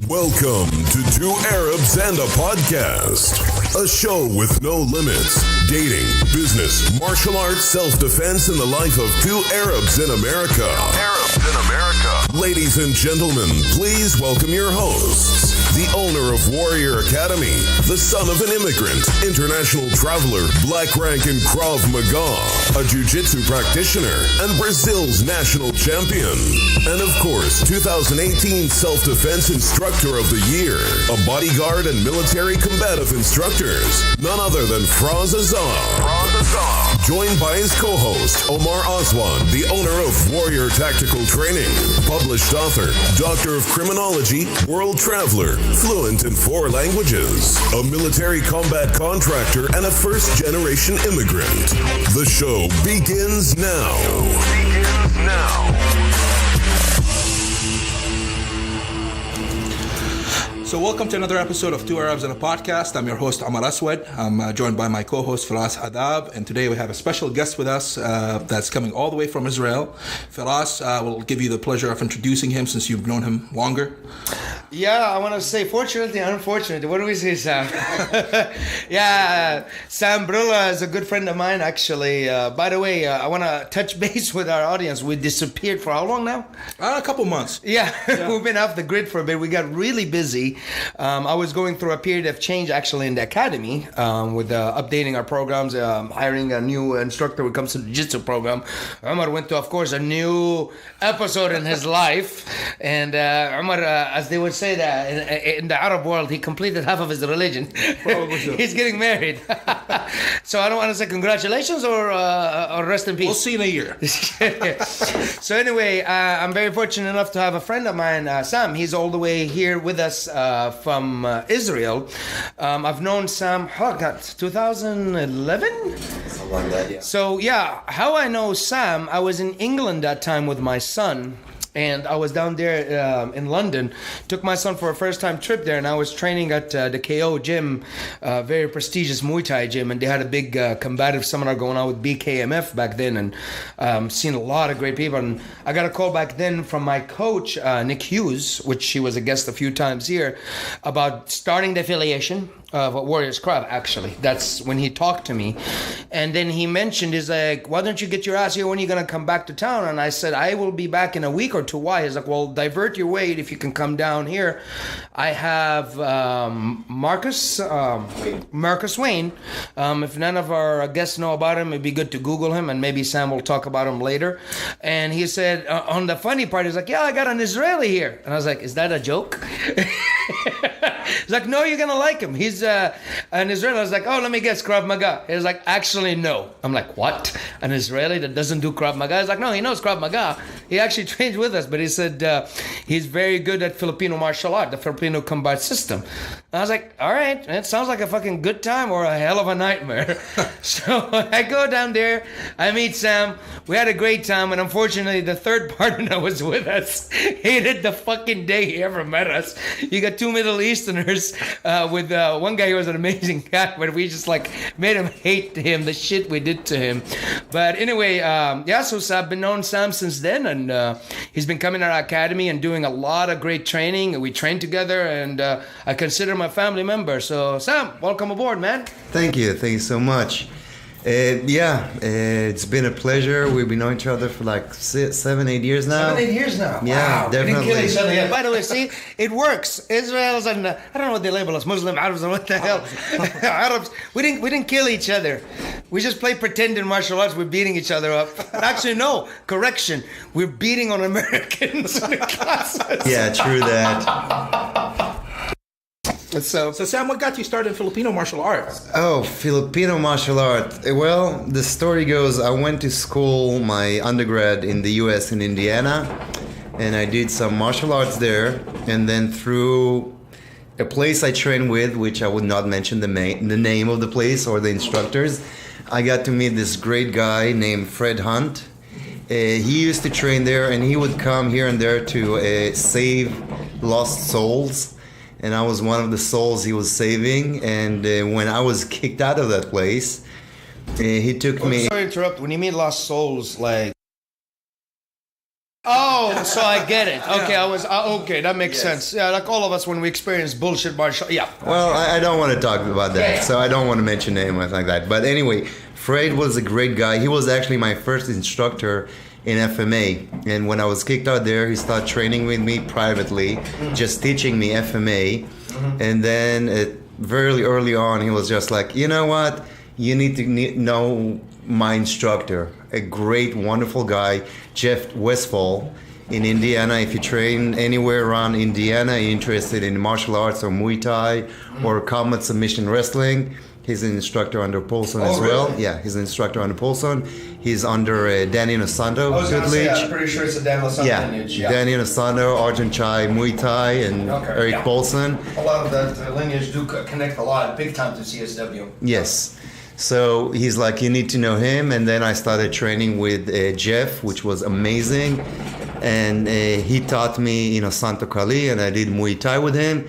Welcome to Two Arabs and a Podcast, a show with no limits, dating, business, martial arts, self-defense, and the life of two Arabs in America. Ladies and gentlemen, please welcome your hosts, the owner of Warrior Academy, the son of an immigrant, international traveler, black rank in Krav Maga, a jiu-jitsu practitioner, and Brazil's national champion. And of course, 2018 Self-Defense Instructor of the Year, a bodyguard and military combative instructors, none other than Fraz Azam. Joined by his co-host, Omar Aswan, the owner of Warrior Tactical Training, published author, doctor of criminology, world traveler, fluent in 4 languages, a military combat contractor, and a first-generation immigrant. The show begins now. So welcome to another episode of Two Arabs and a Podcast. I'm your host, Omar Aswad. I'm joined by my co-host, Firas Adab. And today we have a special guest with us that's coming all the way from Israel. Firas, will give you the pleasure of introducing him since you've known him longer. Yeah, I want to say fortunately and unfortunately. What do we say, Sam? Sam Brill is a good friend of mine, actually. By the way, I want to touch base with our audience. We disappeared for how long now? A couple months. Yeah. We've been off the grid for a bit. We got really busy. I was going through a period of change, actually, in the academy with updating our programs, hiring a new instructor when it comes to the jiu-jitsu program. Umar went to, of course, a new episode in his life. And Umar, as they would say that in the Arab world, he completed half of his religion. Probably so. He's getting married. So I don't want to say congratulations or rest in peace. We'll see in a year. So anyway, I'm very fortunate enough to have a friend of mine, Sam. He's all the way here with us from Israel. I've known Sam, 2011? Something like that, yeah. So yeah, how I know Sam, I was in England that time with my son. And I was down there in London, took my son for a first-time trip there, and I was training at the KO gym, very prestigious Muay Thai gym, and they had a big combative seminar going on with BKMF back then, and seen a lot of great people. And I got a call back then from my coach, Nick Hughes, which she was a guest a few times here, about starting the affiliation of Warriors Krav, actually. That's when he talked to me. And then he mentioned, he's like, why don't you get your ass here? When are you going to come back to town? And I said, I will be back in a week or two. Why? He's like, well, divert your weight if you can come down here. I have Marcus Wayne. If none of our guests know about him, it'd be good to Google him, and maybe Sam will talk about him later. And he said, on the funny part, he's like, yeah, I got an Israeli here. And I was like, is that a joke? He's like, no, you're going to like him. He's an Israeli. I was like, oh, let me guess, Krav Maga. He was like, actually, no. I'm like, what? An Israeli that doesn't do Krav Maga? He's like, no, he knows Krav Maga. He actually trained with us, but he said he's very good at Filipino martial art, the Filipino Combat System. And I was like, all right, it sounds like a fucking good time or a hell of a nightmare. So I go down there, I meet Sam, we had a great time, and unfortunately the third partner that was with us hated the fucking day he ever met us. You got 2 Middle Easterners with one guy who was an amazing guy, but we just like made him hate him, the shit we did to him. But anyway, so I've been knowing Sam since then, and he's been coming to our academy and doing a lot of great training. We train together, and I consider him a family member. So Sam, welcome aboard, man. Thank you so much. It's been a pleasure. We've been knowing each other for like 7-8 years now. 7-8 years now. Yeah, wow. definitely. We didn't kill each other yet. By the way, see, it works. Israel's and I don't know what they label us, Muslim Arabs, and what the hell, Arabs. We didn't kill each other. We just play pretend in martial arts. We're beating each other up. Actually, no, correction. We're beating on Americans in the classes. Yeah, true that. So Sam, what got you started in Filipino martial arts? Oh, Filipino martial art. Well, the story goes, I went to school, my undergrad in the US in Indiana, and I did some martial arts there, and then through a place I trained with, which I would not mention the name of the place or the instructors, I got to meet this great guy named Fred Hunt. He used to train there, and he would come here and there to save lost souls. And I was one of the souls he was saving. And when I was kicked out of that place, he took me... Sorry to interrupt. When you mean lost souls, like... Oh, Oh, so I get it. Okay, okay, that makes sense. Yeah, like all of us when we experience bullshit martial. Yeah. Well, I don't want to talk about that, so I don't want to mention name or anything like that. But anyway, Fred was a great guy. He was actually my first instructor in FMA, and when I was kicked out there, he started training with me privately, just teaching me FMA. And then very early on, he was just like, you know what, you need to know my instructor, a great, wonderful guy, Jeff Westfall in Indiana. If you train anywhere around Indiana, you're interested in martial arts or Muay Thai or combat submission wrestling, he's an instructor under Paulson as well. Really? Yeah, he's an instructor under Paulson. He's under Danny Inosanto. I was going to say, Goodleach. I'm pretty sure it's a Daniel lineage. Yeah. Danny Inosanto, Arjun Chai, Muay Thai, and Eric Paulson. A lot of that lineage do connect a lot, big time to CSW. Yes. So he's like, you need to know him. And then I started training with Jeff, which was amazing. And he taught me, Santo Kali, and I did Muay Thai with him.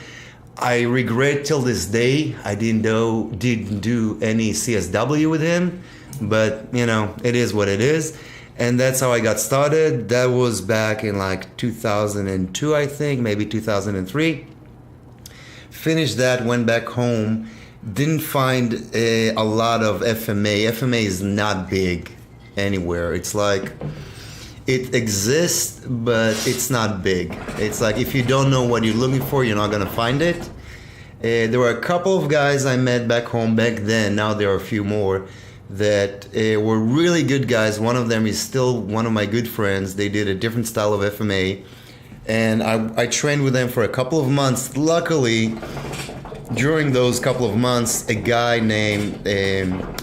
I regret till this day I didn't do any CSW with him, but it is what it is. And that's how I got started. That was back in like 2002, I think, maybe 2003. Finished that, went back home. Didn't find a lot of FMA. FMA is not big anywhere. It's like, it exists, but it's not big. It's like, if you don't know what you're looking for, you're not going to find it. There were a couple of guys I met back home back then. Now there are a few more that were really good guys. One of them is still one of my good friends. They did a different style of FMA. And I trained with them for a couple of months. Luckily, during those couple of months, a guy named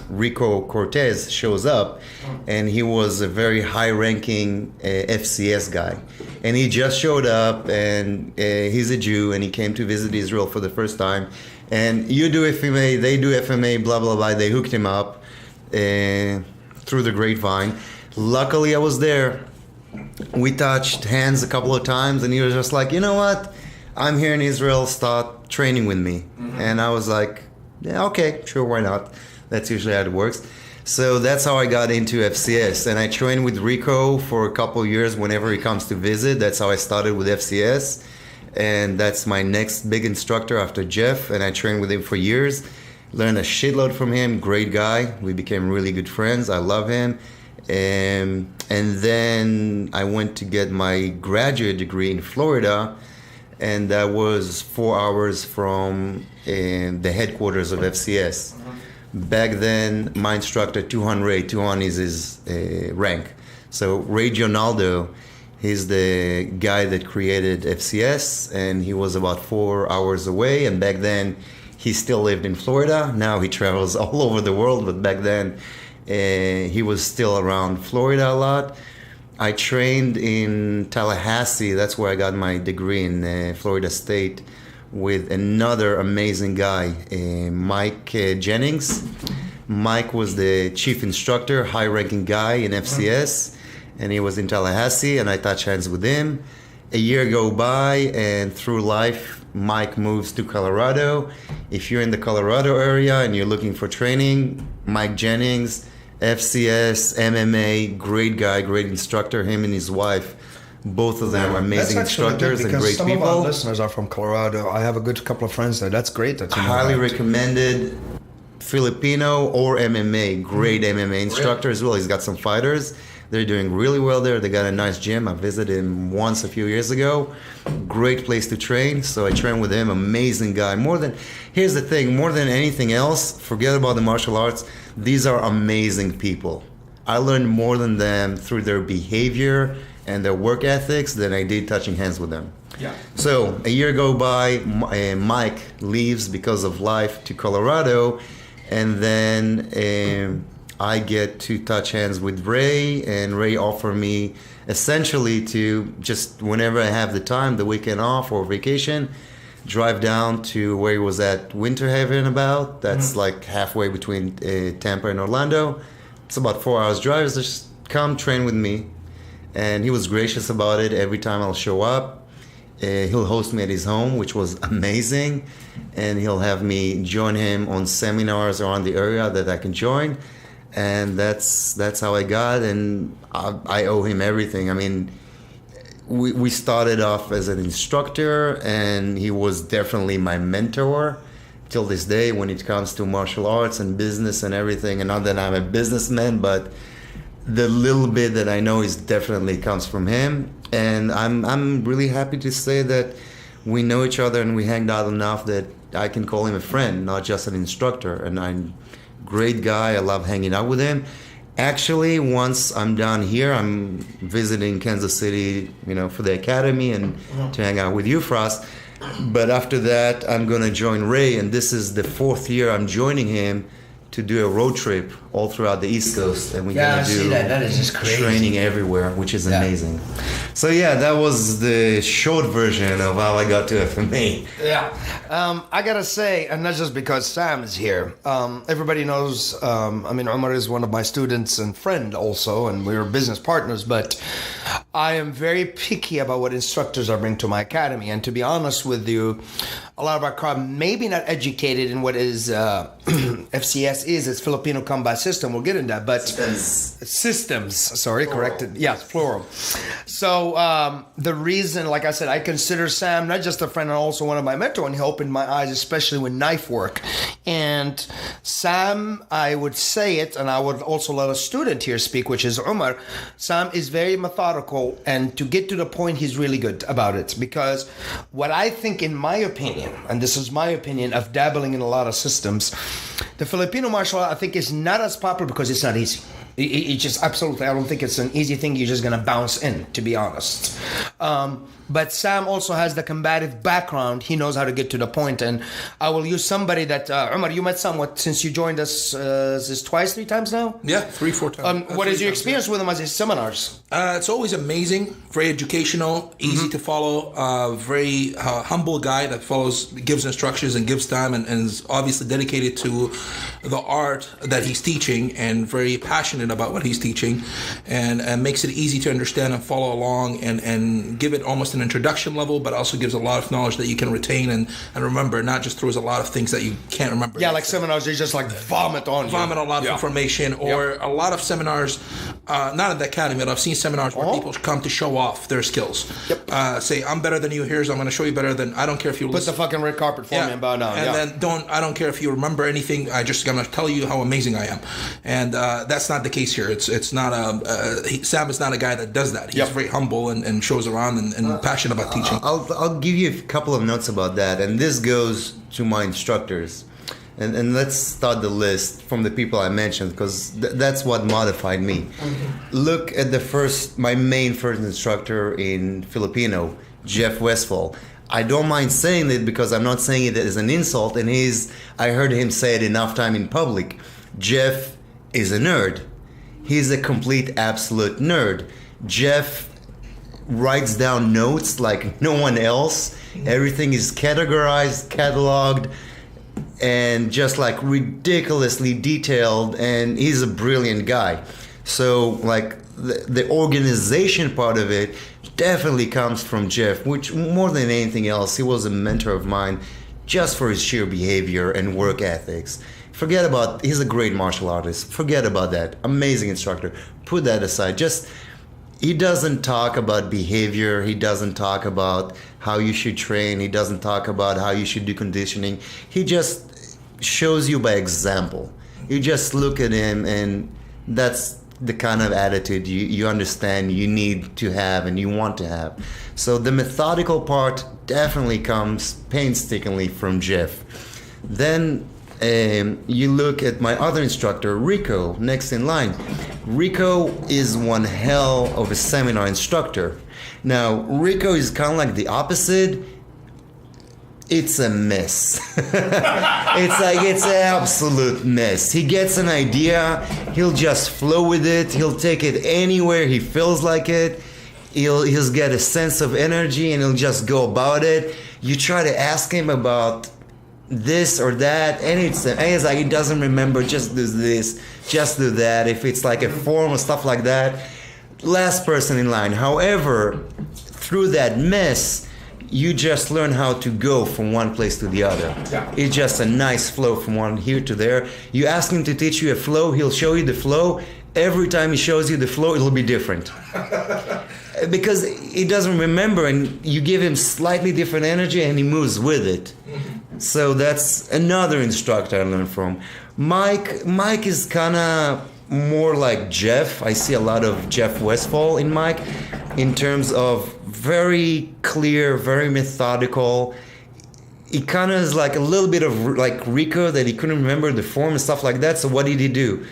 Rico Cortez shows up, and he was a very high-ranking FCS guy. And he just showed up, and he's a Jew, and he came to visit Israel for the first time. And you do FMA, they do FMA, blah, blah, blah. They hooked him up through the grapevine. Luckily, I was there. We touched hands a couple of times, and he was just like, you know what? I'm here in Israel, start training with me. And I was like, yeah, okay, sure, why not? That's usually how it works. So that's how I got into FCS. And I trained with Rico for a couple of years whenever he comes to visit. That's how I started with FCS. And that's my next big instructor after Jeff. And I trained with him for years. Learned a shitload from him, great guy. We became really good friends. I love him. And then I went to get my graduate degree in Florida. And that was 4 hours from the headquarters of FCS. Back then, my instructor, Tuhan Ray, Tuhan is his rank. So Ray Gionaldo, he's the guy that created FCS, and he was about 4 hours away. And back then, he still lived in Florida. Now he travels all over the world, but back then, he was still around Florida a lot. I trained in Tallahassee. That's where I got my degree in Florida State with another amazing guy, Mike Jennings. Mike was the chief instructor, high-ranking guy in FCS, and he was in Tallahassee, and I touched hands with him. A year go by, and through life, Mike moves to Colorado. If you're in the Colorado area and you're looking for training, Mike Jennings, FCS, MMA, great guy, great instructor. Him and his wife, both of them are amazing instructors and great some people. Some of our listeners are from Colorado. I have a good couple of friends there. That's great that you know Highly that. recommended. Filipino or MMA, great MMA instructor as well. He's got some fighters. They're doing really well there. They got a nice gym. I visited him once a few years ago. Great place to train. So I trained with him. Amazing guy. Here's the thing, more than anything else, forget about the martial arts. These are amazing people. I learned more than them through their behavior and their work ethics than I did touching hands with them. Yeah. So a year go by, Mike leaves because of life to Colorado, and then I get to touch hands with Ray, and Ray offered me essentially to just whenever I have the time, the weekend off or vacation, drive down to where he was at Winter Haven about. That's like halfway between Tampa and Orlando. It's about 4 hours drive. So just come train with me. And he was gracious about it. Every time I'll show up, he'll host me at his home, which was amazing. And he'll have me join him on seminars around the area that I can join. And that's how I got, and I owe him everything. I mean, we started off as an instructor, and he was definitely my mentor till this day when it comes to martial arts and business and everything. And not that I'm a businessman, but the little bit that I know is definitely comes from him. And I'm really happy to say that we know each other and we hanged out enough that I can call him a friend, not just an instructor. And I'm a great guy. I love hanging out with him. Actually, once I'm done here, I'm visiting Kansas City, for the academy and to hang out with you, Frost. But after that, I'm going to join Ray, and this is the 4th year I'm joining him to do a road trip all throughout the East Coast, and we're going to do that is just crazy. Training everywhere, which is amazing. So that was the short version of how I got to FMA. I gotta say, and not just because Sam is here, everybody knows, Omar is one of my students and friend also, and we're business partners, but I am very picky about what instructors I bring to my academy. And to be honest with you, a lot of our crowd maybe not educated in what is FCS is. It's Filipino Combat System. We'll get into that, but systems. Sorry, plural. Corrected. Yes, plural. So the reason, like I said, I consider Sam not just a friend and also one of my mentors, and he opened my eyes, especially with knife work. And Sam, I would say it, and I would also let a student here speak, which is Umar. Sam is very methodical, and to get to the point, he's really good about it. Because what I think, in my opinion, and this is my opinion of dabbling in a lot of systems, the Filipino martial art, I think, is not as popular because it's not easy. It just absolutely, I don't think it's an easy thing you're just going to bounce in, to be honest. But Sam also has the combative background. He knows how to get to the point. And I will use somebody that, Umar, you met Sam, since you joined us, is this 3 times now? Yeah, 4 times. What is your experience with him as his seminars? It's always amazing, very educational, easy to follow, very humble guy that gives instructions and gives time and is obviously dedicated to the art that he's teaching and very passionate about what he's teaching and makes it easy to understand and follow along and give it almost an introduction level, but also gives a lot of knowledge that you can retain and remember, not just throws a lot of things that you can't remember. Yeah, like seminars, they just vomit on you. A lot of information, or a lot of seminars, not at the academy, but I've seen seminars where people come to show off their skills. Say, I'm better than you, I'm going to show you better than, I don't care if you put the fucking red carpet for me and bow down. And then I don't care if you remember anything, I just going to tell you how amazing I am. And that's not the case here. It's not Sam is not a guy that does that. He's very humble and shows around and passionate about teaching. I'll give you a couple of notes about that, and this goes to my instructors. And let's start the list from the people I mentioned, because that's what modified me. Look at my main first instructor in Filipino, Jeff Westfall. I don't mind saying it because I'm not saying it as an insult, and I heard him say it enough time in public. Jeff is a nerd. He's a complete, absolute nerd. Jeff writes down notes like no one else. Everything is categorized, cataloged, and just ridiculously detailed, and he's a brilliant guy. So the organization part of it definitely comes from Jeff, which more than anything else, he was a mentor of mine just for his sheer behavior and work ethics. He's a great martial artist. Forget about that. Amazing instructor. Put that aside. He doesn't talk about behavior. He doesn't talk about how you should train. He doesn't talk about how you should do conditioning. He just shows you by example. You just look at him, and that's the kind of attitude you understand you need to have and you want to have. So the methodical part definitely comes painstakingly from Jeff. Then you look at my other instructor, Rico, next in line. Rico is one hell of a seminar instructor. Now, Rico is kind of like the opposite. It's a mess. It's an absolute mess. He gets an idea, he'll just flow with it, he'll take it anywhere he feels like it. He'll get a sense of energy and he'll just go about it. You try to ask him about this or that, and it's like he doesn't remember, just do this, just do that. If it's like a form or stuff like that, last person in line. However, through that mess, you just learn how to go from one place to the other. It's just a nice flow from one here to there. You ask him to teach you a flow, he'll show you the flow, every time he shows you the flow, it'll be different. Because he doesn't remember, and you give him slightly different energy and he moves with it. So that's another instructor I learned from. Mike is kind of more like Jeff. I see a lot of Jeff Westfall in Mike in terms of very clear, very methodical. He kind of is like a little bit of like Rico, that he couldn't remember the form and stuff like that. So what did he do?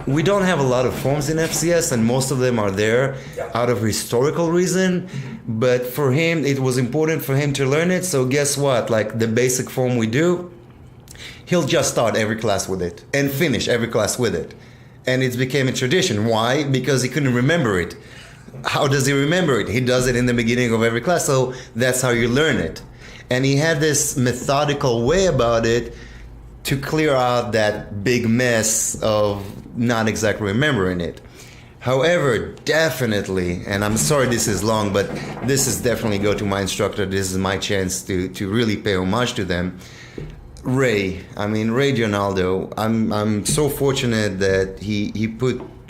We don't have a lot of forms in FCS, and most of them are there out of historical reason. But for him, it was important for him to learn it. So guess what? Like the basic form we do, he'll just start every class with it and finish every class with it. And it became a tradition. Why? Because he couldn't remember it. How does he remember it? He does it in the beginning of every class. So that's how you learn it. And he had this methodical way about it to clear out that big mess of not exactly remembering it. However, definitely, and I'm sorry this is long, but this is definitely go to my instructor. This is my chance to really pay homage to them. Ray Gionaldo, I'm so fortunate that he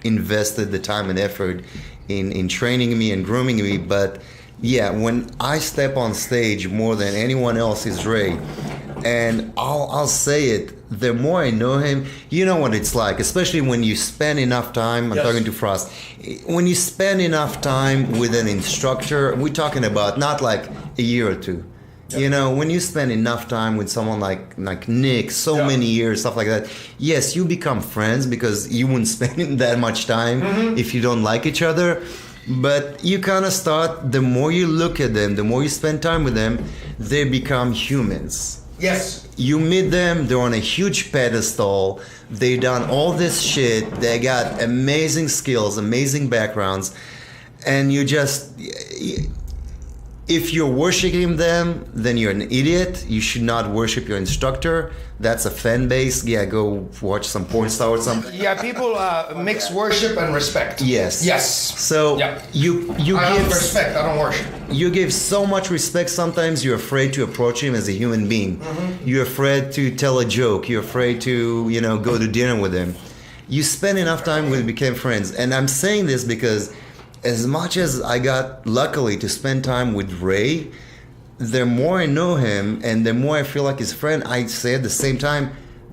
invested the time and effort in training me and grooming me, but yeah, when I step on stage more than anyone else is Ray. And I'll say it, the more I know him, you know what it's like, especially when you spend enough time, I'm talking to Frost, when you spend enough time with an instructor, we're talking about not like a year or two. Yep. You know, when you spend enough time with someone like Nick, so many years, stuff like that, yes, you become friends because you wouldn't spend that much time if you don't like each other. But you kind of start, the more you look at them, the more you spend time with them, they become humans. Yes. You meet them, they're on a huge pedestal, they done all this shit, they got amazing skills, amazing backgrounds, and you just, if you're worshiping them, then you're an idiot. You should not worship your instructor. That's a fan base. Yeah, go watch some porn star or something. Yeah, people mix worship and respect. Yes. Yes. So you I give respect. I don't worship. You give so much respect. Sometimes you're afraid to approach him as a human being. You're afraid to tell a joke. You're afraid to go to dinner with him. You spend enough time with him, became friends. And I'm saying this because as much as I got luckily to spend time with Ray, the more I know him and the more I feel like his friend, I say at the same time,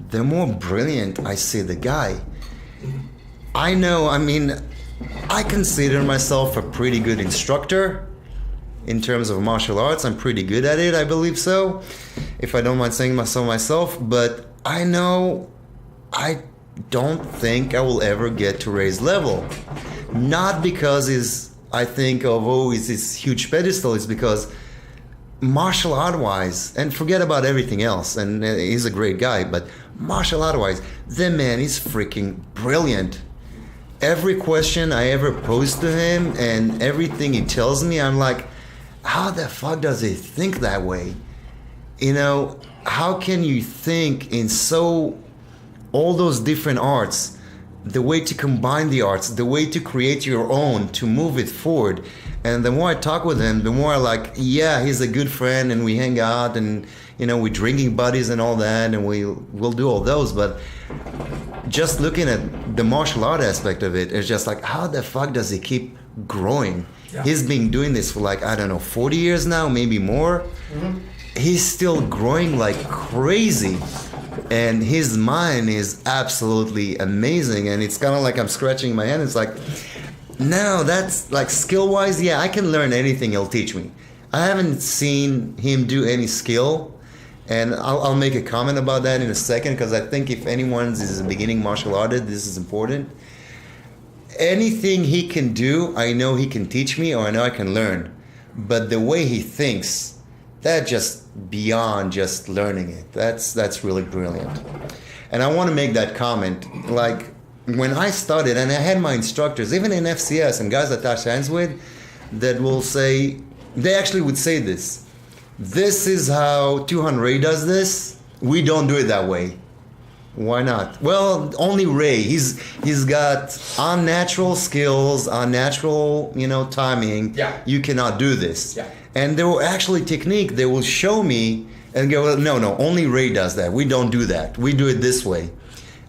the more brilliant I see the guy. I consider myself a pretty good instructor in terms of martial arts. I'm pretty good at it, I believe so, if I don't mind saying so myself. But I know I don't think I will ever get to Ray's level. Not because he's this huge pedestal. It's because martial art wise, and forget about everything else, and he's a great guy, but martial art wise, the man is freaking brilliant. Every question I ever pose to him and everything he tells me, I'm like, how the fuck does he think that way? How can you think in all those different arts, the way to combine the arts, the way to create your own, to move it forward. And the more I talk with him, the more I like, yeah, he's a good friend and we hang out and, we're drinking buddies and all that and we'll do all those. But just looking at the martial art aspect of it, it's just like, how the fuck does he keep growing? Yeah. He's been doing this for 40 years now, maybe more. He's still growing like crazy. And his mind is absolutely amazing. And it's kind of like I'm scratching my head. It's like, no, that's like skill-wise, yeah, I can learn anything he'll teach me. I haven't seen him do any skill. And I'll make a comment about that in a second, because I think if anyone is a beginning martial artist, this is important. Anything he can do, I know he can teach me, or I know I can learn. But the way he thinks, that just beyond just learning it. That's really brilliant. And I want to make that comment. Like when I started, and I had my instructors, even in FCS, and guys I touched hands with, that will say, they actually would say this. This is how Tuhan Ray does this. We don't do it that way. Why not? Well, only Ray. He's got unnatural skills, unnatural, timing. Yeah. You cannot do this. Yeah. And there will actually technique they will show me and go, no, only Ray does that. We don't do that. We do it this way.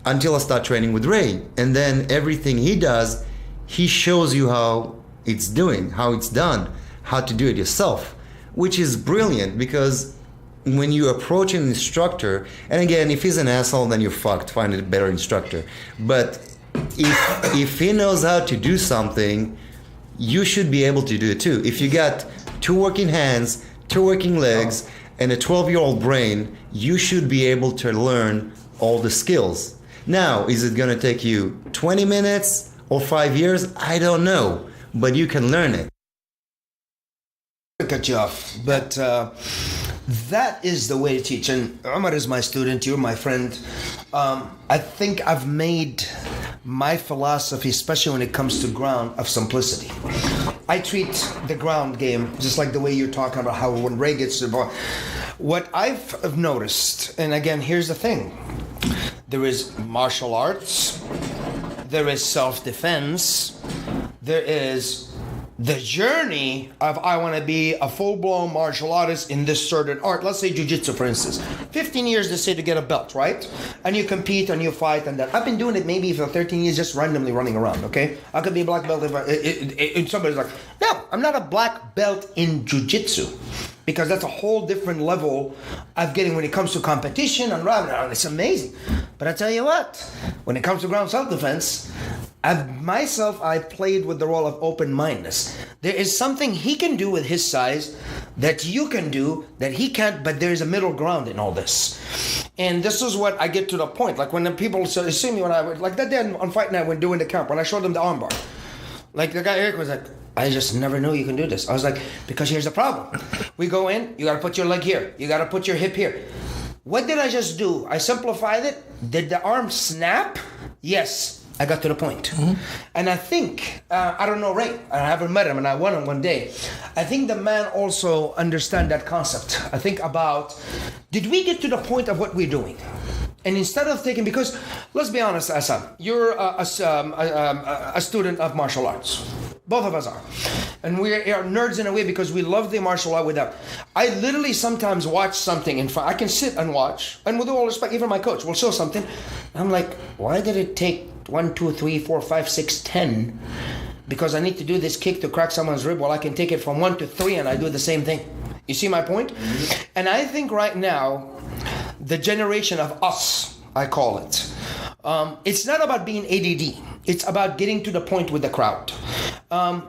until I start training with Ray. And then everything he does, he shows you how it's done, how to do it yourself, which is brilliant, because when you approach an instructor, and again, if he's an asshole, then you're fucked, find a better instructor. But if he knows how to do something, you should be able to do it too. If you got 2 working hands, 2 working legs, and a 12-year-old brain, you should be able to learn all the skills. Now, is it going to take you 20 minutes or 5 years? I don't know, but you can learn it. To cut you off, but that is the way to teach. And Omar is my student, you're my friend. I think I've made my philosophy, especially when it comes to ground, of simplicity. I treat the ground game just like the way you're talking about how when Ray gets to the ball. What I've noticed, and again, here's the thing. There is martial arts, there is self-defense, there is the journey of I want to be a full-blown martial artist in this certain art. Let's say jiu-jitsu, for instance. 15 years, they say, to get a belt, right? And you compete and you fight and that. I've been doing it maybe for 13 years, just randomly running around, okay? I could be a black belt if somebody's like, no, I'm not a black belt in jiu-jitsu. Because that's a whole different level of getting when it comes to competition and it's amazing. But I tell you what, when it comes to ground self-defense, I played with the role of open-mindedness. There is something he can do with his size that you can do that he can't, but there is a middle ground in all this. And this is what I get to the point. Like when the people see me, like that day on fight night when doing the camp, when I showed them the armbar. Like the guy Eric was like, I just never knew you can do this. I was like, because here's the problem. We go in, you gotta put your leg here. You gotta put your hip here. What did I just do? I simplified it. Did the arm snap? Yes. I got to the point. Mm-hmm. And I think, I don't know Ray, I haven't met him and I won him one day. I think the man also understands that concept. I think about, did we get to the point of what we're doing? And instead of taking, because let's be honest, Assam, you're a student of martial arts. Both of us are. And we are nerds in a way because we love the martial art without. I literally sometimes watch something in front. I can sit and watch. And with all respect, even my coach will show something. I'm like, why did it take 1, 2, 3, 4, 5, 6, 10? Because I need to do this kick to crack someone's rib while I can take it from 1 to 3 and I do the same thing. You see my point? Mm-hmm. And I think right now, the generation of us, I call it, it's not about being ADD. It's about getting to the point with the crowd.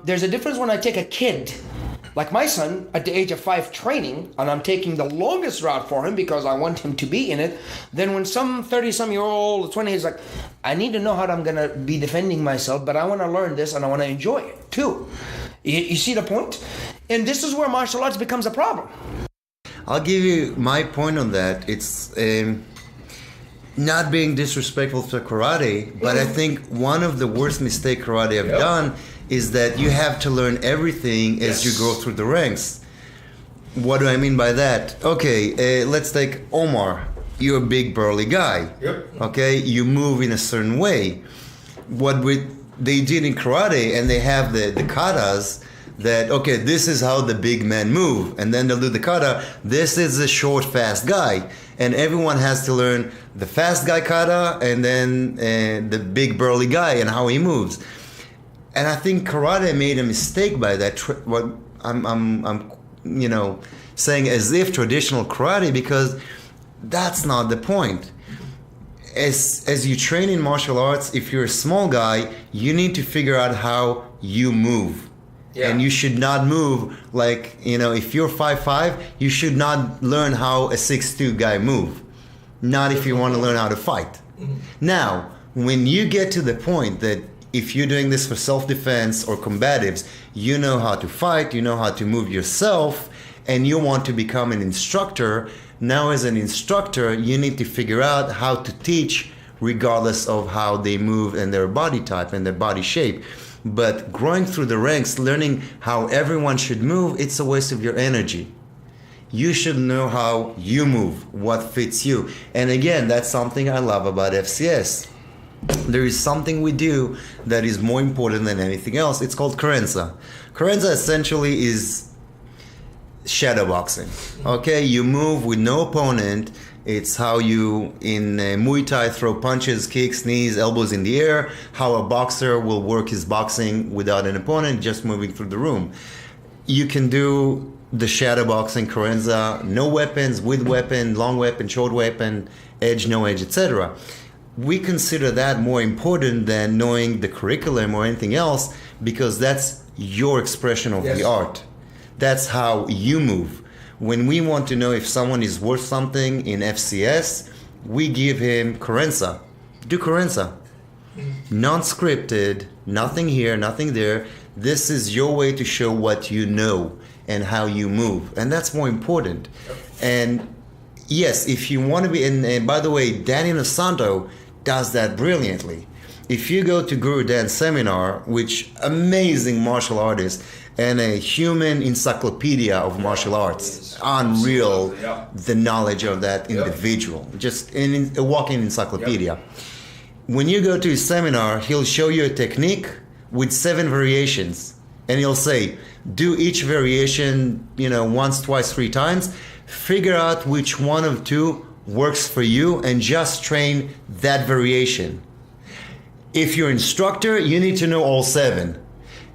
There's a difference when I take a kid, like my son, at the age of 5 training, and I'm taking the longest route for him because I want him to be in it, then when some 30-some-year-old, 20, is like, I need to know how I'm going to be defending myself, but I want to learn this and I want to enjoy it too. You see the point? And this is where martial arts becomes a problem. I'll give you my point on that. It's not being disrespectful to karate, but I think one of the worst mistakes karate have done is that you have to learn everything as you go through the ranks. What do I mean by that? Okay, let's take Omar. You're a big burly guy. Yep. Okay, you move in a certain way. They did in karate, and they have the katas that, okay, this is how the big men move, and then they'll do the kata. This is a short, fast guy, and everyone has to learn the fast guy kata and then the big burly guy and how he moves. And I think karate made a mistake by that. What I'm saying as if traditional karate, because that's not the point. As you train in martial arts, if you're a small guy, you need to figure out how you move. Yeah. And you should not move like, if you're 5'5", you should not learn how a 6'2" guy move. Not if you want to learn how to fight. Mm-hmm. Now, when you get to the point that if you're doing this for self-defense or combatives, you know how to fight, you know how to move yourself, and you want to become an instructor, now as an instructor, you need to figure out how to teach regardless of how they move and their body type and their body shape. But growing through the ranks, learning how everyone should move, it's a waste of your energy. You should know how you move, what fits you. And again, that's something I love about FCS. There is something we do that is more important than anything else. It's called Carenza. Carenza essentially is shadow boxing. Okay, you move with no opponent. It's how you in Muay Thai throw punches, kicks, knees, elbows in the air. How a boxer will work his boxing without an opponent, just moving through the room. You can do the shadow boxing, Carenza, no weapons, with weapon, long weapon, short weapon, edge, no edge, etc. We consider that more important than knowing the curriculum or anything else, because that's your expression of the art. That's how you move. When we want to know if someone is worth something in FCS, we give him Carenza. Do Carenza. Non-scripted, nothing here, nothing there. This is your way to show what you know and how you move. And that's more important. And yes, if you want to be, and by the way, Danny Nosanto does that brilliantly. If you go to Guru Dan's seminar, which amazing martial artist and a human encyclopedia of martial arts, unreal, the knowledge of that individual, just a walking encyclopedia. When you go to his seminar, he'll show you a technique with 7 variations, and he'll say, do each variation, once, twice, 3 times, figure out which one of 2 works for you, and just train that variation. If you're an instructor, you need to know all 7.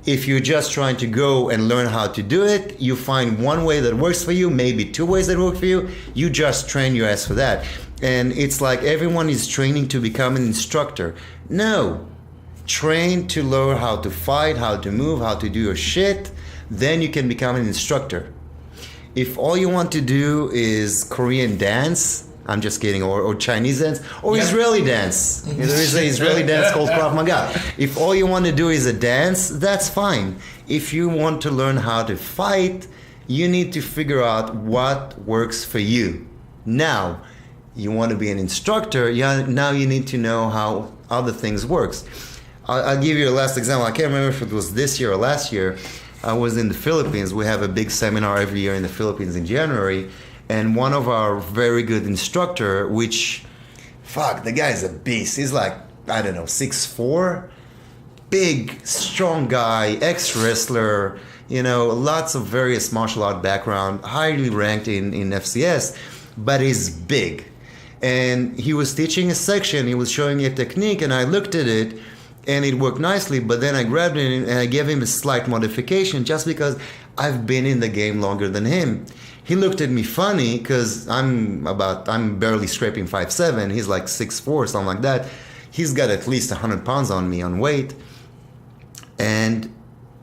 If you're just trying to go and learn how to do it, you find one way that works for you, maybe 2 ways that work for you, you just train your ass for that. And it's like everyone is training to become an instructor. No. Train to learn how to fight, how to move, how to do your shit, then you can become an instructor. If all you want to do is Korean dance, I'm just kidding, or Chinese dance, or Israeli dance. There is an Israeli dance called Krav Maga. If all you want to do is a dance, that's fine. If you want to learn how to fight, you need to figure out what works for you. Now, you want to be an instructor, now you need to know how other things works. I'll give you a last example. I can't remember if it was this year or last year. I was in the Philippines. We have a big seminar every year in the Philippines in January. And one of our very good instructor, which, the guy's a beast. He's like, 6'4", big, strong guy, ex-wrestler, lots of various martial art background, highly ranked in FCS, but he's big. And he was teaching a section, he was showing me a technique, and I looked at it, and it worked nicely, but then I grabbed it and I gave him a slight modification just because I've been in the game longer than him. He looked at me funny because I'm barely scraping 5'7". He's like 6'4", something like that. He's got at least 100 pounds on me on weight. And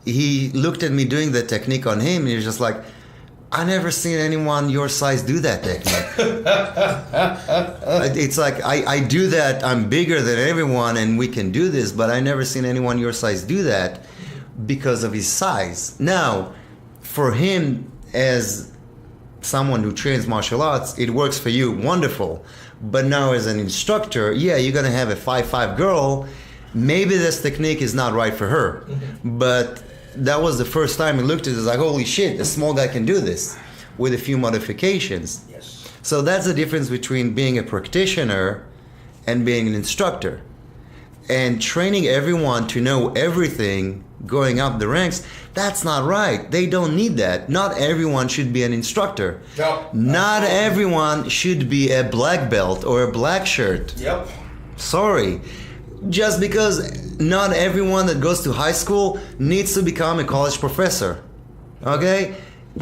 he looked at me doing the technique on him, and he was just like, I never seen anyone your size do that technique. It's like, I do that, I'm bigger than everyone and we can do this, but I never seen anyone your size do that because of his size. Now, for him, as someone who trains martial arts, it works for you, wonderful. But now as an instructor, you're gonna have a 5'5" girl, maybe this technique is not right for her. But that was the first time he looked at it, was like, holy shit, a small guy can do this with a few modifications. Yes. So that's the difference between being a practitioner and being an instructor. And training everyone to know everything going up the ranks, that's not right. They don't need that. Not everyone should be an instructor. Yep. Not everyone should be a black belt or a black shirt. Yep. Sorry. Just because not everyone that goes to high school needs to become a college professor. Okay?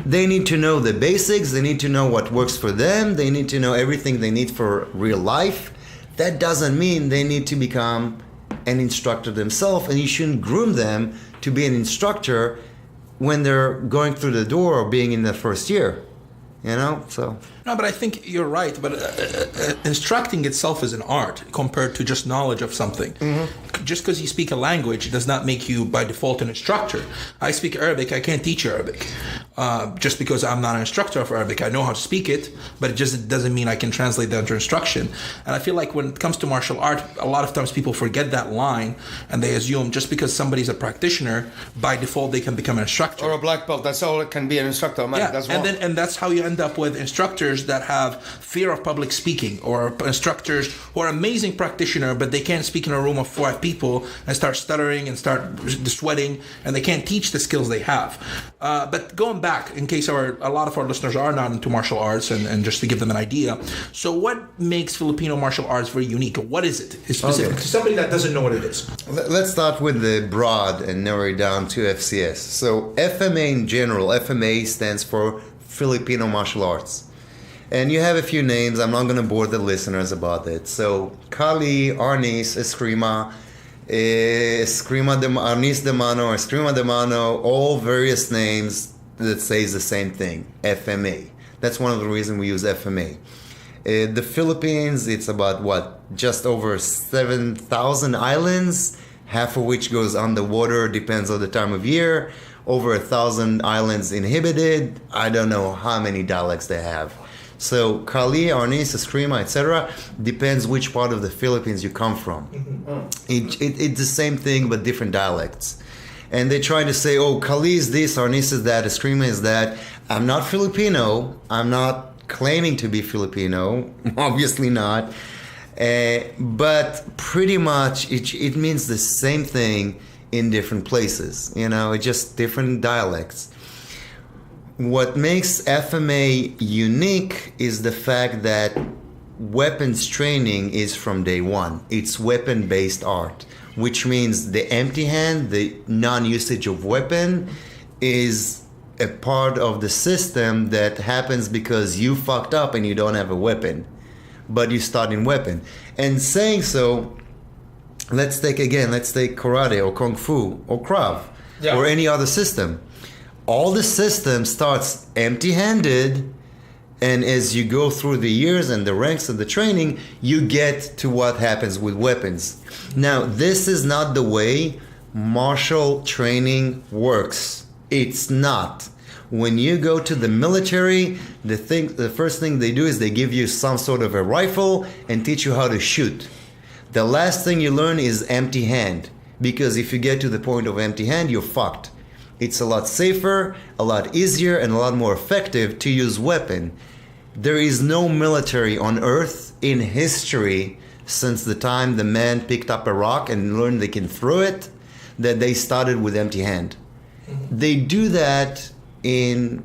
They need to know the basics. They need to know what works for them. They need to know everything they need for real life. That doesn't mean they need to become an instructor themselves, and you shouldn't groom them to be an instructor when they're going through the door or being in the first year. So... No, but I think you're right. But instructing itself is an art compared to just knowledge of something. Mm-hmm. Just because you speak a language does not make you by default an instructor. I speak Arabic. I can't teach Arabic. Just because I'm not an instructor of Arabic, I know how to speak it, but it just doesn't mean I can translate that into instruction. And I feel like when it comes to martial art, a lot of times people forget that line and they assume just because somebody's a practitioner, by default they can become an instructor. Or a black belt. That's all it can be, an instructor. Man, yeah, that's wrong. And that's how you end up with instructors instructors that have fear of public speaking, or instructors who are amazing practitioner, but they can't speak in a room of 5 people and start stuttering and start sweating, and they can't teach the skills they have. But going back, in case a lot of our listeners are not into martial arts, and just to give them an idea, so what makes Filipino martial arts very unique? What is it? It's specific to somebody that doesn't know what it is. Let's start with the broad and narrow it down to FCS. So FMA in general, FMA stands for Filipino Martial Arts. And you have a few names. I'm not going to bore the listeners about it. So Kali, Arnis, Eskrima, Arnis de Mano, Eskrima de Mano, all various names that says the same thing, FMA. That's one of the reasons we use FMA. The Philippines, it's about just over 7,000 islands, half of which goes underwater, depends on the time of year. Over 1,000 islands inhabited. I don't know how many dialects they have. So Kali, Arnis, Eskrima, etc. depends which part of the Philippines you come from. It's the same thing but different dialects. And they try to say, oh, Kali is this, Arnis is that, Eskrima is that. I'm not Filipino. I'm not claiming to be Filipino. Obviously not. But pretty much it means the same thing in different places. It's just different dialects. What makes FMA unique is the fact that weapons training is from day one. It's weapon-based art, which means the empty hand, the non-usage of weapon, is a part of the system that happens because you fucked up and you don't have a weapon, but you start in weapon. And saying so, let's take karate or kung fu or Krav or any other system. All the system starts empty-handed, and as you go through the years and the ranks of the training, you get to what happens with weapons. Now, this is not the way martial training works. It's not. When you go to the military, the first thing they do is they give you some sort of a rifle and teach you how to shoot. The last thing you learn is empty hand, because if you get to the point of empty hand, you're fucked. It's a lot safer, a lot easier, and a lot more effective to use weapon. There is no military on earth in history since the time the man picked up a rock and learned they can throw it, that they started with empty hand. They do that in,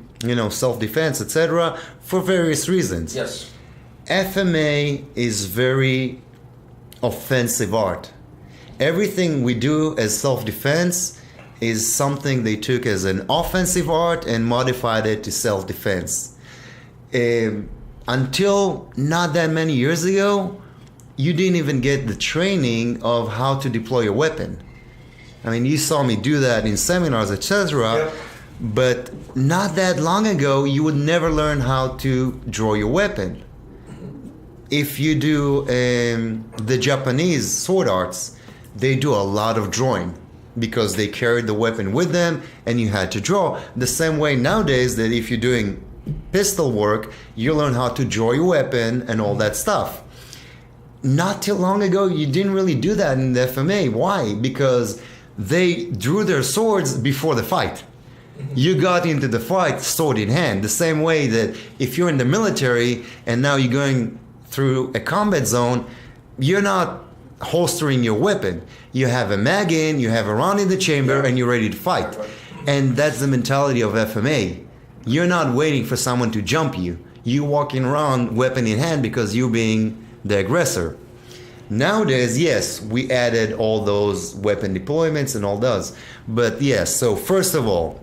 self-defense, etc., for various reasons. Yes. FMA is very offensive art. Everything we do as self-defense is something they took as an offensive art and modified it to self-defense. Until not that many years ago, you didn't even get the training of how to deploy a weapon. I mean, you saw me do that in seminars, etc. Yep. But not that long ago, you would never learn how to draw your weapon. If you do the Japanese sword arts, they do a lot of drawing because they carried the weapon with them and you had to draw. The same way nowadays that if you're doing pistol work, you learn how to draw your weapon and all that stuff. Not too long ago, you didn't really do that in the FMA. Why? Because they drew their swords before the fight. You got into the fight sword in hand. The same way that if you're in the military and now you're going through a combat zone, you're not holstering your weapon. You have a mag in, you have a round in the chamber, and you're ready to fight. And that's the mentality of FMA. You're not waiting for someone to jump you. You're walking around weapon in hand because you're being the aggressor. Nowadays, yes, we added all those weapon deployments and all those. But yes, so first of all,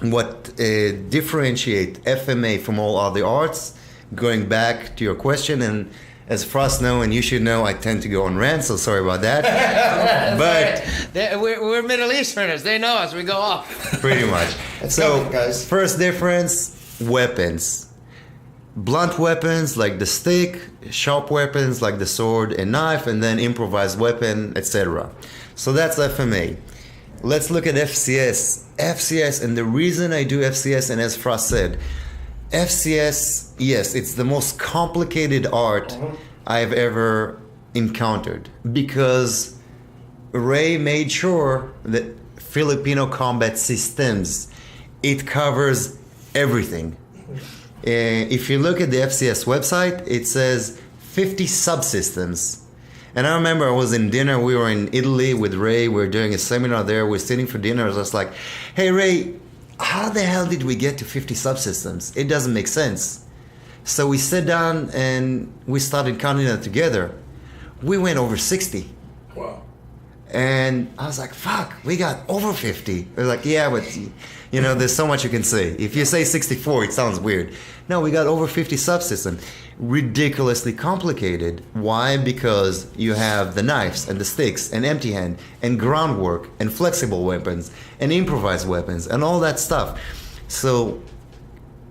what differentiate FMA from all other arts, going back to your question, and as Frost know, and you should know, I tend to go on rants, so sorry about that. But we're Middle Easterners. They know us. We go off. Pretty much. So, guys, first difference, weapons. Blunt weapons like the stick, sharp weapons like the sword and knife, and then improvised weapon, etc. So that's FMA. Let's look at FCS. FCS, and the reason I do FCS, and as Frost said, FCS, yes, it's the most complicated art I've ever encountered because Ray made sure that Filipino Combat Systems, it covers everything. If you look at the FCS website, it says 50 subsystems. And I remember I was in dinner, we were in Italy with Ray, we were doing a seminar there, we were sitting for dinner, I was just like, hey Ray, how the hell did we get to 50 subsystems? It doesn't make sense. So we sat down and we started counting them together. We went over 60. Wow. And I was like, fuck, we got over 50. They're like, yeah, but you know, there's so much you can say. If you say 64, it sounds weird. No, we got over 50 subsystems. Ridiculously complicated. Why? Because you have the knives and the sticks and empty hand and groundwork and flexible weapons and improvised weapons and all that stuff. So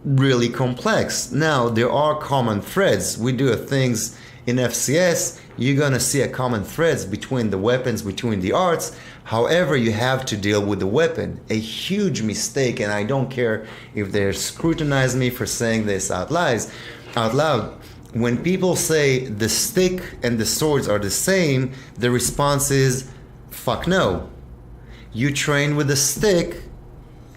really complex. Now, there are common threads. We do things in FCS, you're going to see a common threads between the weapons, between the arts. However, you have to deal with the weapon. A huge mistake, and I don't care if they scrutinize me for saying this out loud. When people say the stick and the swords are the same, the response is, fuck no. You train with a stick,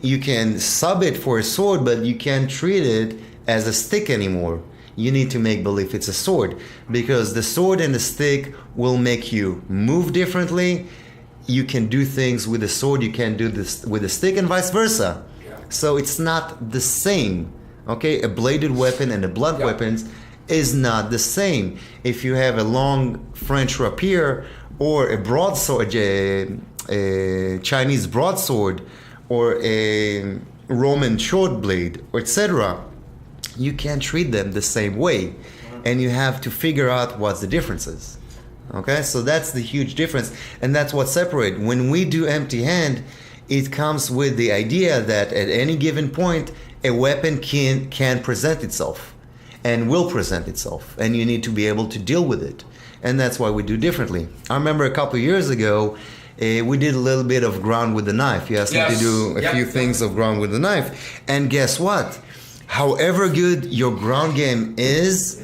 you can sub it for a sword, but you can't treat it as a stick anymore. You need to make believe it's a sword, because the sword and the stick will make you move differently. You can do things with the sword you can't do this with the stick, and vice versa. Yeah. So it's not the same. Okay, a bladed weapon and a blunt weapons is not the same. If you have a long French rapier or a broadsword, a Chinese broadsword, or a Roman short blade, etc., you can't treat them the same way, and you have to figure out what's the differences. Okay, so that's the huge difference, and that's what separates. When we do empty hand, it comes with the idea that at any given point, a weapon can present itself and will present itself, and you need to be able to deal with it, and that's why we do differently. I remember a couple of years ago, we did a little bit of ground with the knife. You asked me to do a few things of ground with the knife, and guess what? However good your ground game is,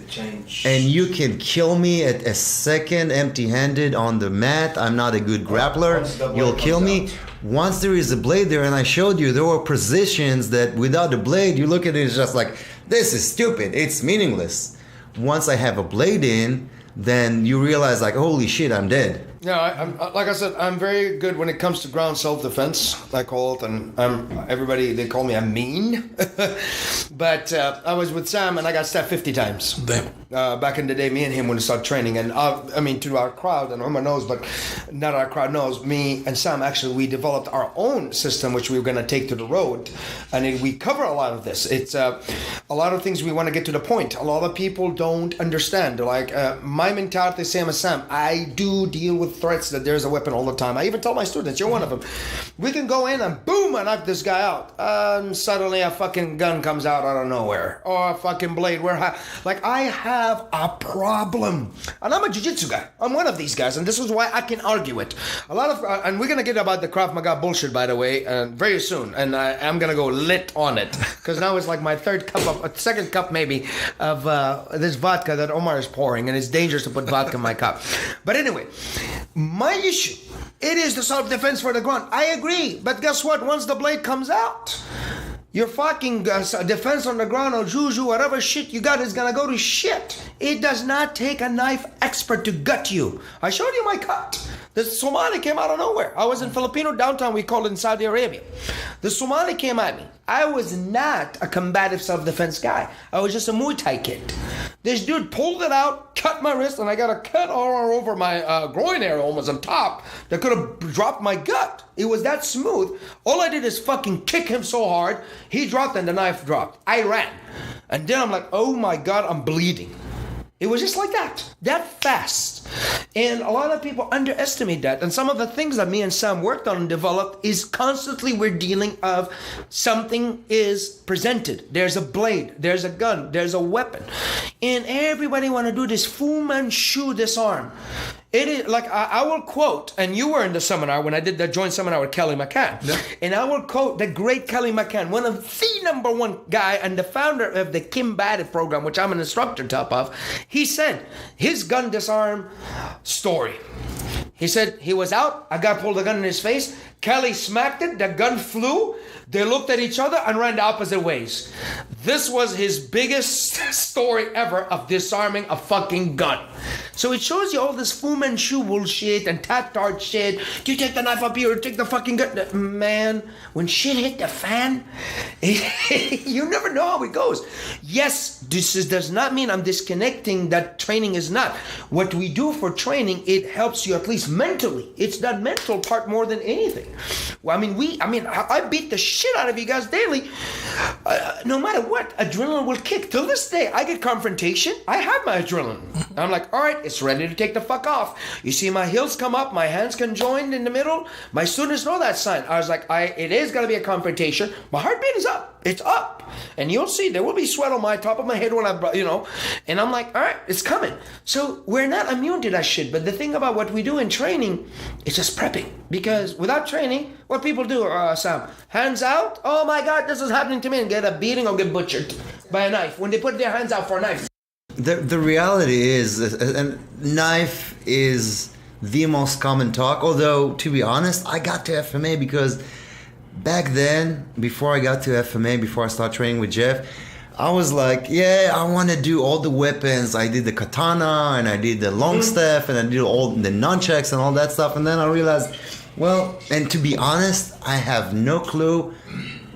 and you can kill me at a second empty-handed on the mat, I'm not a good grappler, you'll kill me. Once there is a blade there, and I showed you, there were positions that without the blade, you look at it, it's just like, this is stupid, it's meaningless. Once I have a blade in, then you realize like, holy shit, I'm dead. Yeah, I'm like I said, I'm very good when it comes to ground self-defense, I call it, and everybody, they call me a mean. But I was with Sam, and I got stabbed 50 times. Damn. Back in the day, me and him when we started training, and I mean, to our crowd, and everyone knows, but not our crowd knows, me and Sam, actually, we developed our own system, which we were going to take to the road, and we cover a lot of this. It's a lot of things we want to get to the point. A lot of people don't understand. They're like, my mentality, same as Sam, I do deal with threats that there's a weapon all the time. I even tell my students, you're one of them. We can go in and boom, I knock this guy out. And suddenly a fucking gun comes out of nowhere. Or a fucking blade. Like, I have a problem. And I'm a jiu-jitsu guy. I'm one of these guys. And this is why I can argue it. A lot of, and we're going to get about the Krav Maga bullshit, by the way, very soon. And I'm going to go lit on it. Because now it's like my second cup maybe, of this vodka that Omar is pouring. And it's dangerous to put vodka in my cup. But anyway, my issue, it is the self-defense for the ground. I agree, but guess what? Once the blade comes out, your fucking defense on the ground or juju, whatever shit you got is gonna go to shit. It does not take a knife expert to gut you. I showed you my cut. The Somali came out of nowhere. I was in Filipino downtown, we call it in Saudi Arabia. The Somali came at me. I was not a combative self-defense guy. I was just a Muay Thai kid. This dude pulled it out, cut my wrist, and I got a cut all over my groin area, almost on top, that could have dropped my gut. It was that smooth. All I did is fucking kick him so hard, he dropped and the knife dropped. I ran. And then I'm like, oh my God, I'm bleeding. It was just like that fast. And a lot of people underestimate that. And some of the things that me and Sam worked on and developed is constantly we're dealing of something is presented. There's a blade, there's a gun, there's a weapon. And everybody want to do this Fu Manchu disarm. It is like, I will quote, and you were in the seminar when I did that joint seminar with Kelly McCann. Yeah. And I will quote the great Kelly McCann, one of the number one guy and the founder of the Combat program, which I'm an instructor top of. He said his gun disarm story. He said he was out, a guy pulled the gun in his face, Kelly smacked it, the gun flew, they looked at each other and ran the opposite ways. this was his biggest story ever of disarming a fucking gun. So it shows you all this Fu Manchu bullshit and tat-tart shit. You take the knife up here, take the fucking gun. Man, when shit hit the fan, you never know how it goes. Yes, does not mean I'm disconnecting that training is not. What we do for training, it helps you at least mentally. It's that mental part more than anything. Well, I beat the shit out of you guys daily. No matter what, adrenaline will kick. Till this day, I get confrontation. I have my adrenaline. I'm like, all right, it's ready to take the fuck off. You see my heels come up, my hands conjoined in the middle. My students know that sign. I was like, it is going to be a confrontation. My heartbeat is up. It's up. And you'll see, there will be sweat on my top of my head when and I'm like, all right, it's coming. So we're not immune to that shit. But the thing about what we do in training is just prepping. Because without training, what people do, Sam, hands out, oh my God, this is happening to me, and get a beating or get butchered by a knife when they put their hands out for a knife. The reality is, a knife is the most common talk. Although, to be honest, I got to FMA because back then, before I got to FMA, before I started training with Jeff, I was like, yeah, I want to do all the weapons. I did the katana, and I did the long staff, and I did all the nunchucks and all that stuff. And then I realized, well, and to be honest, I have no clue.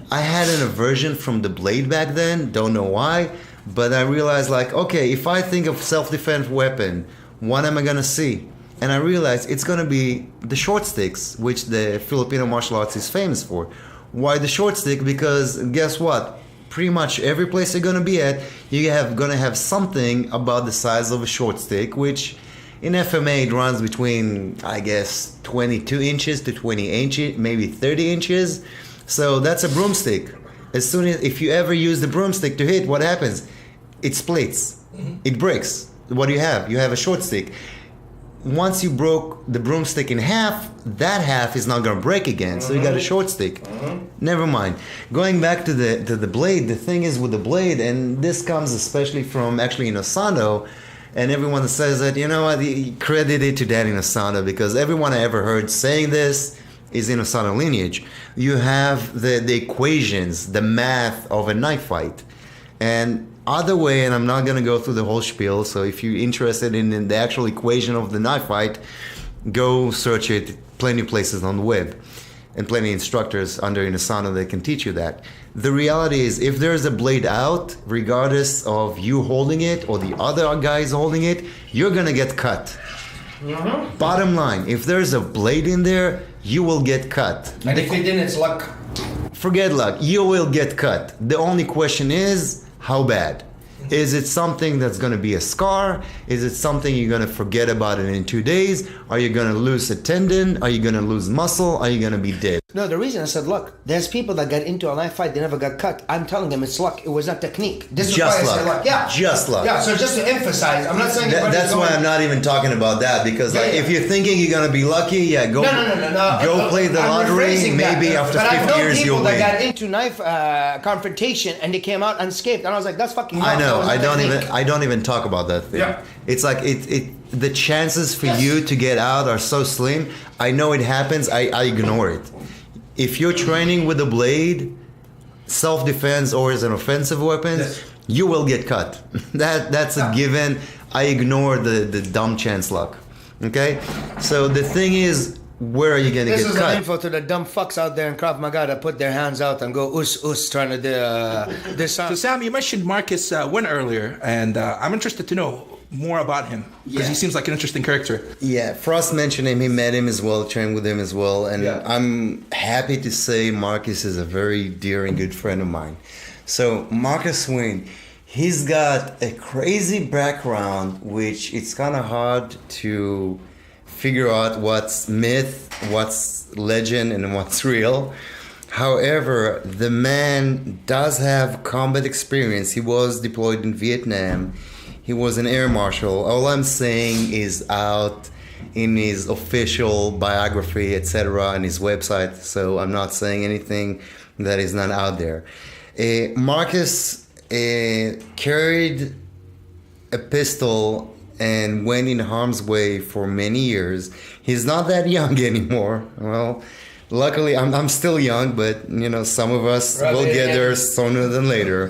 I had an aversion from the blade back then. Don't know why. But I realized, like, okay, if I think of self-defense weapon, what am I going to see? And I realized it's going to be the short sticks, which the Filipino martial arts is famous for. Why the short stick? Because guess what? Pretty much every place you're going to be at, going to have something about the size of a short stick, which in FMA it runs between, I guess, 22 inches to 20 inches, maybe 30 inches. So that's a broomstick. As soon as, if you ever use the broomstick to hit, what happens? It splits. It breaks. What do you have? You have a short stick. Once you broke the broomstick in half, that half is not going to break again. So you got a short stick. Never mind. Going back to the blade, the thing is with the blade, and this comes especially from actually Inosando, and everyone says that, you know what, credit it to Danny Inosando, because everyone I ever heard saying this is Inosando lineage. You have the equations, the math of a knife fight. And other way, and I'm not going to go through the whole spiel, so if you're interested in the actual equation of the knife fight, go search it plenty of places on the web, and plenty of instructors under Inosando that can teach you that. The reality is, if there's a blade out, regardless of you holding it or the other guys holding it, you're going to get cut. Bottom line, if there's a blade in there, you will get cut. And if it didn't, it's luck. Forget luck, you will get cut. The only question is, how bad? Is it something that's going to be a scar? Is it something you're going to forget about it in 2 days? Are you going to lose a tendon? Are you going to lose muscle? Are you going to be dead? No, the reason I said luck, there's people that got into a knife fight, they never got cut. I'm telling them it's luck. It was not technique. This is just why luck. I said luck. Yeah. Just luck. Yeah, so just to emphasize, I'm not saying that's why I'm not even talking about that, because if you're thinking you're going to be lucky, go go play the lottery. Maybe after 50 years you'll win. But I know people that got into knife confrontation and they came out unscathed, and I was like, that's fucking luck. I know. I don't even talk about that thing. Yeah. It's like the chances for you to get out are so slim. I know it happens. I ignore it. If you're training with a blade, self-defense or as an offensive weapon, you will get cut. That's a given. I ignore the dumb chance luck. Okay? So the thing is, where are you going to get cut? This is an info to the dumb fucks out there in Krav Maga that put their hands out and go us trying to disarm. So Sam, you mentioned Marcus Wynn earlier, and I'm interested to know more about him, because he seems like an interesting character. Yeah, Frost mentioned him. He met him as well, trained with him as well, and I'm happy to say Marcus is a very dear and good friend of mine. So Marcus Wynn, he's got a crazy background, which it's kind of hard to figure out what's myth, what's legend, and what's real. However, the man does have combat experience. He was deployed in Vietnam. He was an air marshal. All I'm saying is out in his official biography, etc., on his website. So I'm not saying anything that is not out there. Marcus carried a pistol and went in harm's way for many years. He's not that young anymore. Well, Luckily, I'm still young, but some of us will get there sooner than later.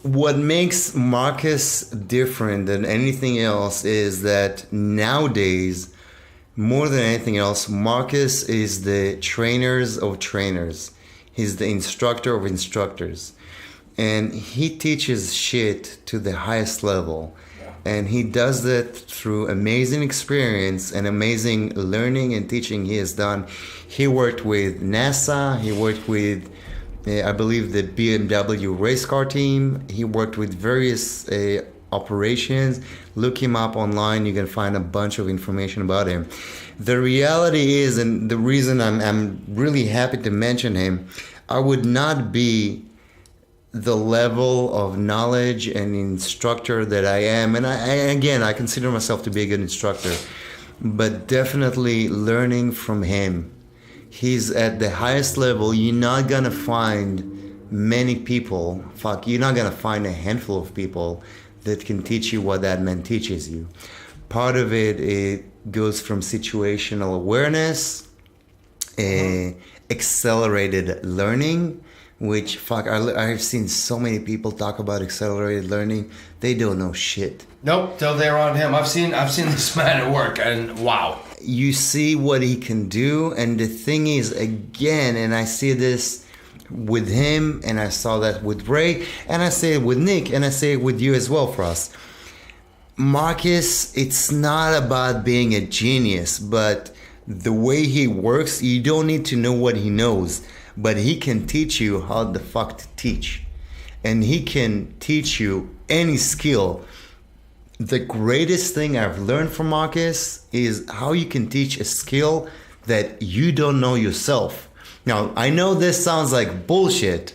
What makes Marcus different than anything else is that nowadays, more than anything else, Marcus is the trainers of trainers. He's the instructor of instructors. And he teaches shit to the highest level. And he does that through amazing experience and amazing learning and teaching he has done. He worked with NASA. He worked with, I believe, the BMW race car team. He worked with various operations. Look him up online. You can find a bunch of information about him. The reality is, and the reason I'm really happy to mention him, I would not be the level of knowledge and instructor that I am, and I consider myself to be a good instructor, but definitely learning from him. He's at the highest level. You're not gonna find many people, you're not gonna find a handful of people that can teach you what that man teaches you. Part of it goes from situational awareness, accelerated learning, which I've seen so many people talk about accelerated learning. They don't know shit. Nope, till they're on him. I've seen this man at work, and wow. You see what he can do, and the thing is, again, and I see this with him, and I saw that with Ray, and I say it with Nick, and I say it with you as well, for us. Marcus, it's not about being a genius, but the way he works, you don't need to know what he knows. But he can teach you how the fuck to teach. And he can teach you any skill. The greatest thing I've learned from Marcus is how you can teach a skill that you don't know yourself. Now, I know this sounds like bullshit.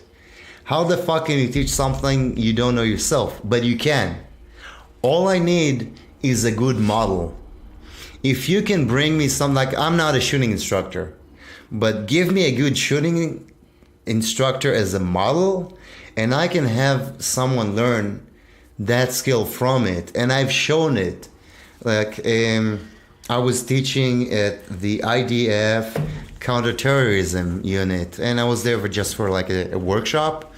How the fuck can you teach something you don't know yourself? But you can. All I need is a good model. If you can bring me something, like, I'm not a shooting instructor, but give me a good shooting instructor as a model, and I can have someone learn that skill from it. And I've shown it. Like, I was teaching at the IDF counterterrorism unit, and I was there for like a workshop.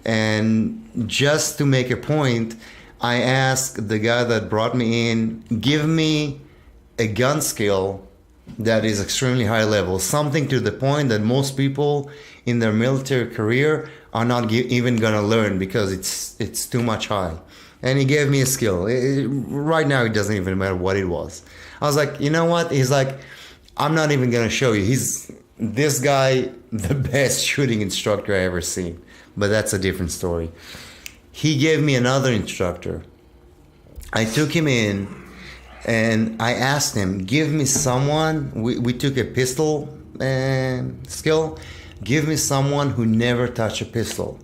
And just to make a point, I asked the guy that brought me in, give me a gun skill that is extremely high level, something to the point that most people in their military career are not even gonna learn because it's too much high. And he gave me a skill. Right now, it doesn't even matter what it was. I was like, you know what? He's like, I'm not even gonna show you. This guy, the best shooting instructor I ever seen. But that's a different story. He gave me another instructor. I took him in, and I asked him, give me someone, we took a pistol skill, give me someone who never touched a pistol.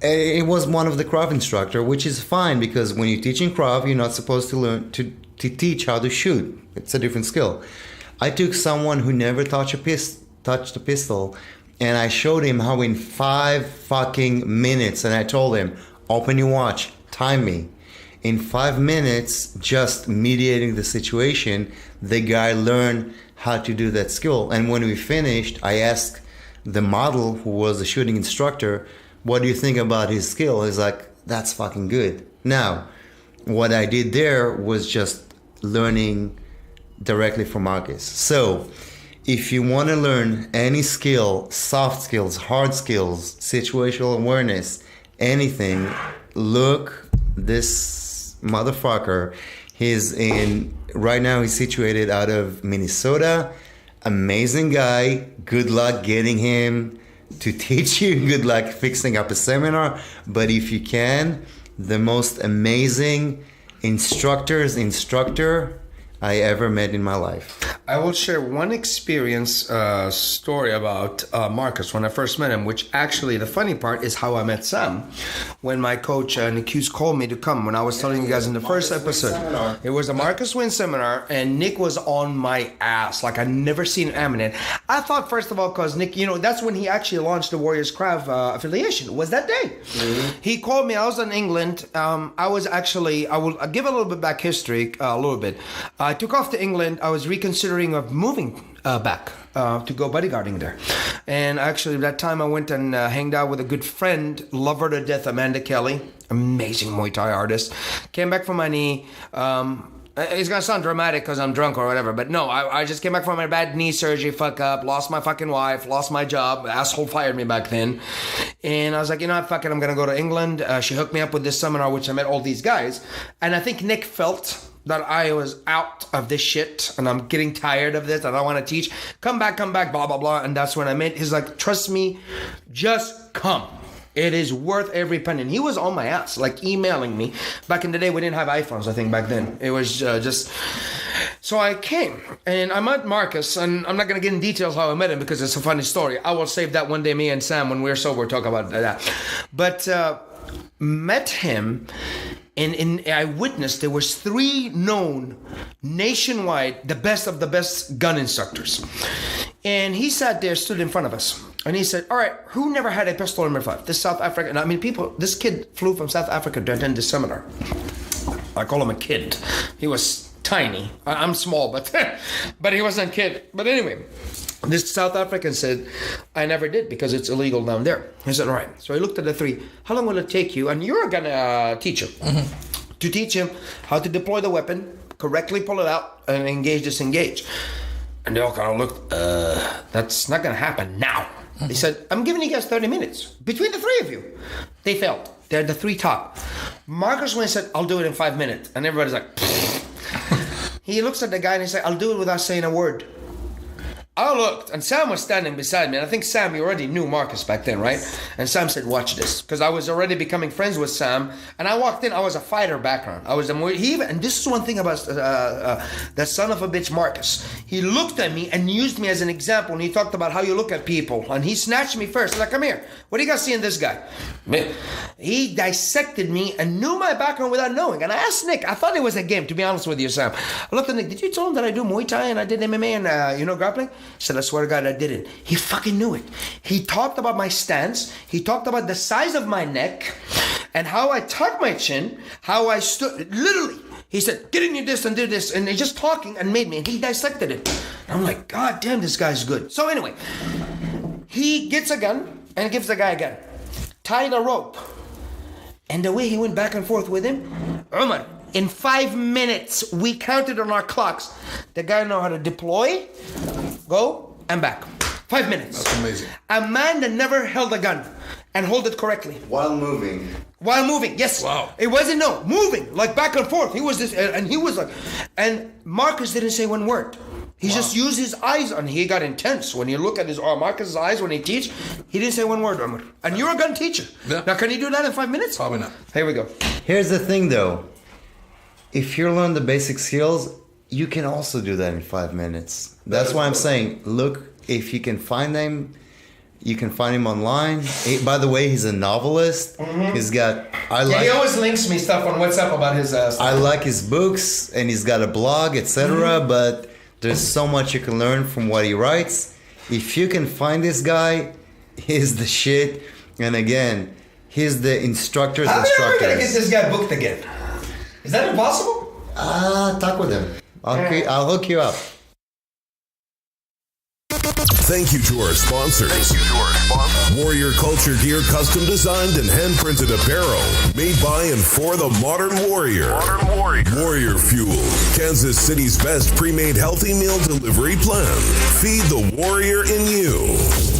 It was one of the Krav instructor, which is fine, because when you're teaching Krav, you're not supposed to learn to teach how to shoot. It's a different skill. I took someone who never touched a pistol, and I showed him how in 5 fucking minutes, and I told him, open your watch, time me. In 5 minutes, just mediating the situation, the guy learned how to do that skill. And when we finished, I asked the model, who was a shooting instructor, what do you think about his skill? He's like, that's fucking good. Now, what I did there was just learning directly from Marcus. So, if you want to learn any skill, soft skills, hard skills, situational awareness, anything, look this motherfucker. Right now he's situated out of Minnesota. Amazing guy. Good luck getting him to teach you. Good luck fixing up a seminar. But if you can, the most amazing instructor I ever met in my life. I will share one experience story about Marcus when I first met him, which actually the funny part is how I met Sam. When my coach Nick Hughes called me to come, when I was telling you guys in the first episode, it was a Marcus Win seminar, and Nick was on my ass like I'd never seen him eminent. I thought, first of all, because Nick, that's when he actually launched the Warriors Krav affiliation, was that day. Mm-hmm. He called me, I was in England. I will give a little bit back history, a little bit. I took off to England. I was reconsidering of moving back to go bodyguarding there. And actually, that time I went and hanged out with a good friend, love her to death, Amanda Kelly, amazing Muay Thai artist. Came back from my knee. It's gonna sound dramatic because I'm drunk or whatever, but no, I just came back from my bad knee surgery, fuck up, lost my fucking wife, lost my job, asshole fired me back then, and I was like, you know what, fuck it, I'm gonna go to England. She hooked me up with this seminar, which I met all these guys, and I think Nick felt that I was out of this shit, and I'm getting tired of this, and I want to teach. Come back, blah, blah, blah, and that's when I met. He's like, trust me, just come. It is worth every penny. And he was on my ass, like emailing me. Back in the day, we didn't have iPhones, I think, back then. It was just... So I came, and I met Marcus, and I'm not going to get in details how I met him because it's a funny story. I will save that one day, me and Sam, when we're sober, talk about that. But met him, and I witnessed there was 3 known nationwide, the best of the best gun instructors. And he sat there, stood in front of us. And he said, all right, who never had a pistol number 5? This South African, I mean, this kid flew from South Africa to attend this seminar. I call him a kid. He was tiny. I'm small, but he wasn't a kid. But anyway, this South African said, I never did because it's illegal down there. He said, all right. So he looked at the 3. How long will it take you? And you're going to teach him. To teach him how to deploy the weapon, correctly pull it out, and engage, disengage. And they all kind of looked, that's not going to happen now. He said, I'm giving you guys 30 minutes. Between the 3 of you. They failed. They're the 3 top. Marcus went and said, I'll do it in 5 minutes. And everybody's like, he looks at the guy and he said, I'll do it without saying a word. I looked, and Sam was standing beside me. And I think, Sam, you already knew Marcus back then, right? And Sam said, watch this. Because I was already becoming friends with Sam. And I walked in, I was a fighter background. I was a and this is one thing about that son of a bitch, Marcus. He looked at me and used me as an example. And he talked about how you look at people. And he snatched me first. He's like, come here. What do you guys see in this guy? He dissected me and knew my background without knowing. And I asked Nick, I thought it was a game, to be honest with you, Sam. I looked at Nick, did you tell him that I do Muay Thai and I did MMA and, grappling? He said, I swear to God, I didn't. He fucking knew it. He talked about my stance. He talked about the size of my neck and how I tucked my chin, how I stood. Literally, he said, get in your this and do this. And he's just talking and made me. And he dissected it. And I'm like, God damn, this guy's good. So anyway, he gets a gun and gives the guy a gun. Tied a rope. And the way he went back and forth with him, Umar, in 5 minutes, we counted on our clocks. The guy know how to deploy, go, and back. 5 minutes. That's amazing. A man that never held a gun and hold it correctly. While moving. While moving, yes. Wow. It wasn't, moving, like back and forth. He was this, and he was like, and Marcus didn't say one word. He just used his eyes, and he got intense. When you look at Marcus's eyes when he teach, he didn't say one word, Umar. And you're a gun teacher. Yeah. Now, can you do that in 5 minutes? Probably not. Here we go. Here's the thing, though. If you learn the basic skills, you can also do that in 5 minutes. That's why I'm saying, look, if you can find them, you can find him online. By the way, he's a novelist. Mm-hmm. He's got... he always links me stuff on WhatsApp about his stuff. I like his books, and he's got a blog, etc. But there's so much you can learn from what he writes. If you can find this guy, he's the shit. And again, he's the instructor's instructor. How are you ever going to get this guy booked again? Is that impossible? Talk with him. I'll hook you up. Thank you to our sponsors. Warrior Culture Gear, custom designed and hand-printed apparel made by and for the modern warrior. Warrior Fuel, Kansas City's best pre-made healthy meal delivery plan. Feed the warrior in you.